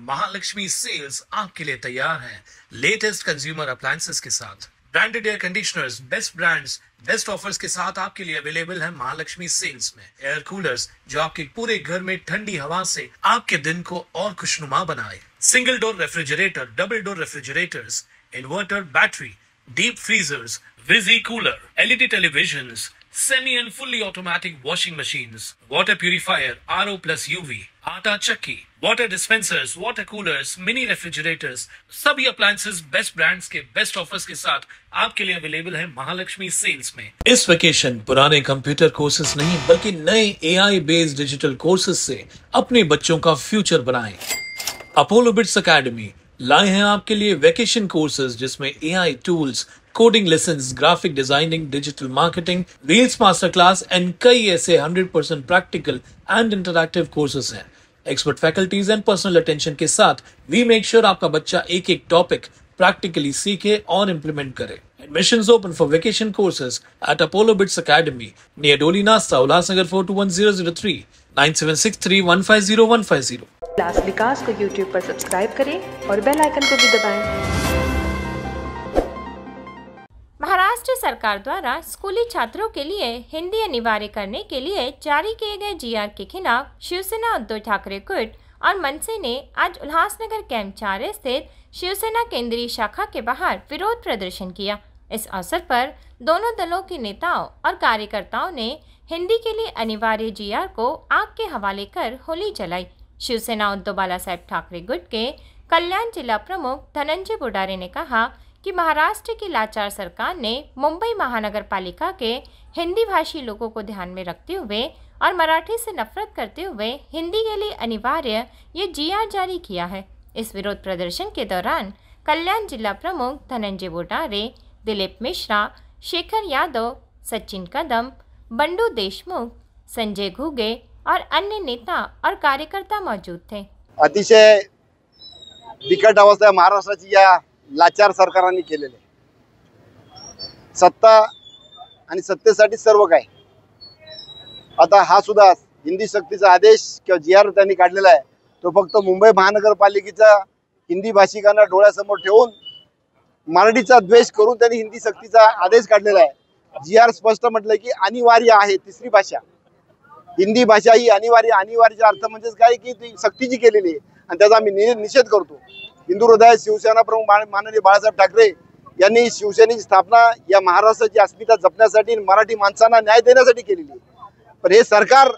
Mahalakshmi cells आपके लिए तैयार है लेटेस्ट कंज्यूमर अप्लायंसेस के साथ। Branded air conditioners, best brands, best offers के साथ आपके लिए अवेलेबल है महालक्ष्मी सेल्स में। एयर कूलर्स जो आपके पूरे घर में ठंडी हवा से आपके दिन को और खुशनुमा बनाए। Single door refrigerator, double door refrigerators, inverter battery, deep freezers, विजी cooler, LED televisions, semi and fully automatic washing machines, water purifier, RO plus UV, आटा चक्की, water dispensers, water coolers, mini refrigerators, सभी appliances बेस्ट ब्रांड्स के best offers के साथ आपके लिए available है Mahalaxmi sales में। इस vacation पुराने कंप्यूटर कोर्सेज नहीं बल्कि नए AI बेस्ड डिजिटल कोर्सेज से अपने बच्चों का फ्यूचर बनाएं। अपोलो बिट्स एकेडमी लाए हैं आपके लिए वेकेशन कोर्सेज जिसमें AI tools, coding lessons, graphic designing, digital marketing, reels master class and कई ऐसे 100% प्रैक्टिकल एंड इंटरैक्टिव कोर्सेज हैं। Expert faculties and personal attention के साथ वी मेक श्योर आपका बच्चा एक एक टॉपिक प्रैक्टिकली सीखे और इम्प्लीमेंट करे। Admissions open for vacation courses at Apollo Bits Academy near Doli Nasta, Ulhasnagar 421003, 9763150150। Class विकास को YouTube पर सब्सक्राइब करें और बेल आइकन को भी दबाएं। महाराष्ट्र सरकार द्वारा स्कूली छात्रों के लिए हिंदी अनिवार्य करने के लिए जारी किए गए जीआर के खिलाफ शिवसेना उद्धव ठाकरे गुट और मनसे ने आज उल्हासनगर कैंप 4 स्थित शिवसेना केंद्रीय शाखा के बाहर विरोध प्रदर्शन किया। इस अवसर पर दोनों दलों के नेताओं और कार्यकर्ताओं ने हिंदी के लिए अनिवार्य जीआर को आग के हवाले कर होली जलाई। शिवसेना उद्धव बाला साहेब ठाकरे गुट के कल्याण जिला प्रमुख धनंजय बुडारे ने कहा कि महाराष्ट्र की लाचार सरकार ने मुंबई महानगर पालिका के हिंदी भाषी लोगों को ध्यान में रखते हुए और मराठी से नफरत करते हुए हिंदी के लिए अनिवार्य ये जीआर जारी किया है। इस विरोध प्रदर्शन के दौरान कल्याण जिला प्रमुख धनंजय बुडारे, दिलीप मिश्रा, शेखर यादव, सचिन कदम, बंडू देशमुख, संजय घुगे और अन्य नेता और कार्यकर्ता मौजूद थे। अतिशय बिकट अवस्था महाराष्ट्राची या लाचार सरकारांनी केलेले। सत्ता आणि सत्तेसाठी सर्व काय। आता हा सुद्धा हिंदी सक्तीचा आदेश किंवा जीआर त्यांनी काढलेला आहे तो फक्त मुंबई महानगरपालिकेच्या हिंदी भाषिकांना डोळ्यासमोर ठेवून मराठीचा द्वेष करून त्यांनी हिंदी सक्तीचा आदेश काढलेला आहे। जीआर स्पष्ट म्हटलं की अनिवार्य आहे तिसरी भाषा, हिंदी भाषा ही अनिवार्याचा अर्थ म्हणजे काय की ती सक्तीची केलेली आहे आणि त्याचा आम्ही निषेध करतो। हिंदू हृदय शिवसेना प्रमुख माननीय बाळासाहेब ठाकरे यांनी शिवसेनेची स्थापना या महाराष्ट्राची अस्मिता जपण्यासाठी मराठी माणसांना न्याय देण्यासाठी केलेली आहे। पण हे सरकार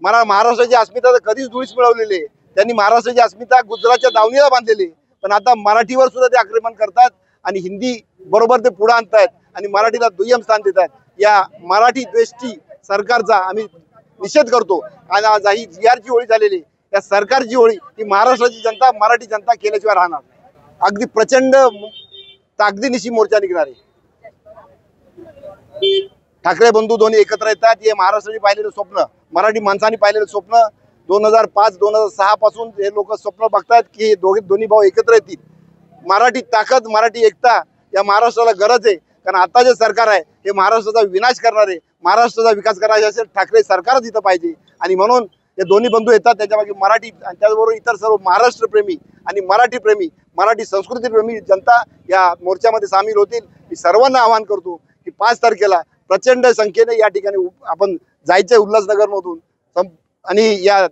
महाराष्ट्राची अस्मिता तर कधीच धुळीस मिळवलेली आहे। त्यांनी महाराष्ट्राची अस्मिता गुजरातच्या दावणीला बांधलेली पण आता मराठीवर सुद्धा ते आक्रमण करतात आणि हिंदी बरोबर ते पुढे आणतात आणि मराठीला दुय्यम स्थान देतात। या मराठी द्वेषी सरकारचा आम्ही निषेध करतो आणि आज ही जीआरची होळी झालेली या सरकारची होळी ही महाराष्ट्राची जनता, मराठी जनता केल्याशिवाय राहणार नाही। अगदी प्रचंड ताकदीनिशी मोर्चा निघणार आहे। ठाकरे बंधू दोन्ही एकत्र येतात हे महाराष्ट्राने पाहिलेलं स्वप्न, मराठी माणसांनी पाहिलेलं स्वप्न 2005-2006 पासून हे लोक स्वप्न बघतात की दोन्ही भाऊ एकत्र येतील। मराठी ताकद, मराठी एकता या महाराष्ट्राला गरज आहे कारण आता जे सरकार आहे हे महाराष्ट्राचा विनाश करणार आहे। महाराष्ट्राचा विकास करायचा असेल ठाकरे सरकारच इथं पाहिजे आणि म्हणून हे दोन्ही बंधू येतात त्याच्या मागे मराठी आणि त्याचबरोबर इतर सर्व महाराष्ट्र प्रेमी आणि मराठी प्रेमी, मराठी संस्कृती प्रेमी जनता या मोर्चामध्ये सामील होतील। मी सर्वांना आवाहन करतो की 5 तारखेला प्रचंड संख्येने या ठिकाणी आपण जायचं उल्हासनगर मधून आणि या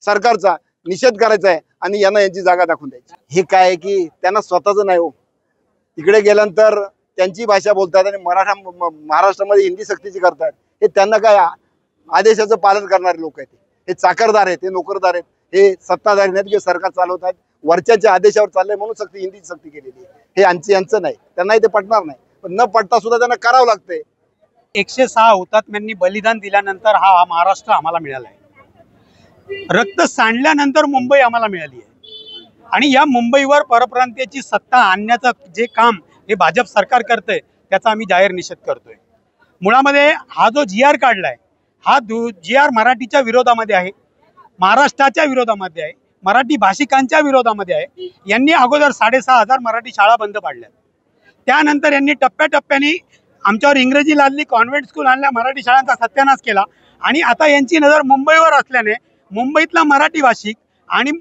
सरकारचा निषेध करायचा आहे आणि यांना यांची जागा दाखवून द्यायची। हे काय आहे की त्यांना स्वतःच नाही हो, तिकडे गेल्यानंतर त्यांची भाषा बोलतात आणि महाराष्ट्रामध्ये हिंदी सक्तीची करतात। हे त्यांना काय आदेशाचं पालन करणारे लोक आहेत, हे चाकरदार आहेत, हे नोकरदार आहेत, हे सत्ताधारी नाहीत की सरकार चालवतात वरच्याच्या आदेशावर चाललंय म्हणून हिंदी सक्ती केलेली आहे। हे यांचं नाही, त्यांनाही ते पटणार नाही पण न पटता सुद्धा त्यांना करावं लागतंय। 106 हुतात्म्यांनी बलिदान दिल्यानंतर हा महाराष्ट्र आम्हाला मिळाला आहे। रक्त सांडल्यानंतर मुंबई आम्हाला मिळाली आहे आणि या मुंबईवर परप्रांतीयाची सत्ता आणण्याचं जे काम हे भाजप सरकार करतंय त्याचा आम्ही जाहीर निषेध करतोय। मुळामध्ये हा जो जीआर काढलाय हा जीआर मराठीच्या विरोधामध्ये आहे, महाराष्ट्राच्या विरोधामध्ये आहे, मराठी भाषिकांच्या विरोधामध्ये आहे। यांनी अगोदर 6,500 मराठी शाळा बंद पाडल्या, त्यानंतर यांनी टप्प्याटप्प्याने आमच्यावर इंग्रजी लादली, कॉन्व्हेंट स्कूल आणल्या, मराठी शाळांचा सत्यानाश केला आणि आता यांची नजर मुंबईवर असल्याने मुंबईतला मराठी भाषिक आणि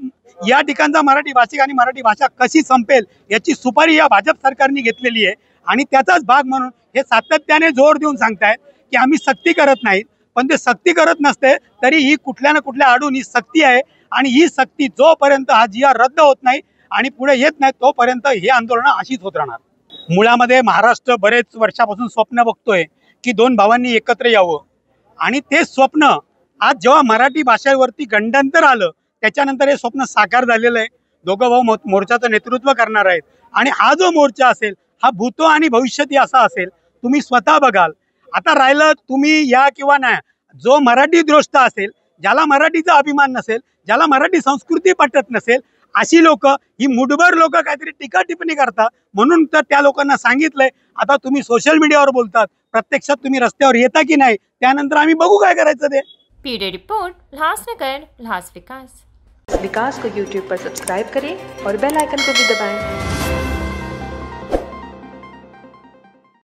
या ठिकाणचा मराठी भाषिक आणि मराठी भाषा कशी संपेल याची सुपारी या भाजप सरकारने घेतलेली आहे. आणि त्याचाच भाग म्हणून हे सातत्याने जोर देऊन सांगतायत की आम्ही सक्ती करत नाहीत, पण ते सक्ती करत नसते तरी ही कुठल्या ना कुठल्या आडून ही सक्ती आहे. आणि ही सक्ती जोपर्यंत हा GR रद्द होत नाही आणि पुढे येत नाही तोपर्यंत हे आंदोलन अशीच होत राहणार. मुळामध्ये महाराष्ट्र बरेच वर्षापासून स्वप्न बघतोय की दोन भावांनी एकत्र यावं, आणि ते स्वप्न आज जेव्हा मराठी भाषेवरती गंडांतर आलं त्याच्यानंतर हे स्वप्न साकार झालेलं आहे. दोघं भाऊ मोर्चाचं नेतृत्व करणार आहेत आणि हा जो मोर्चा असेल हा भूतो आणि भविष्यती असा असेल, तुम्ही स्वतः बघाल. आता राहिलं तुम्ही या किंवा नाही, जो मराठी द्रोष्ट असेल, ज्याला मराठीचा अभिमान नसेल, ज्याला मराठी संस्कृती पटत नसेल, अशी लोक, ही मुठभर लोक काहीतरी टीका टिप्पणी करतात. म्हणून तर त्या लोकांना सांगितलंय आता तुम्ही सोशल मीडियावर बोलतात, प्रत्यक्षात तुम्ही रस्त्यावर येता की नाही त्यानंतर आम्ही बघू काय करायचं ते. ब्यूरो रिपोर्ट, उल्हासनगर, उल्हास विकास. विकास को YouTube पर सब्सक्राइब करें और बेल आइकन को भी दबाएं।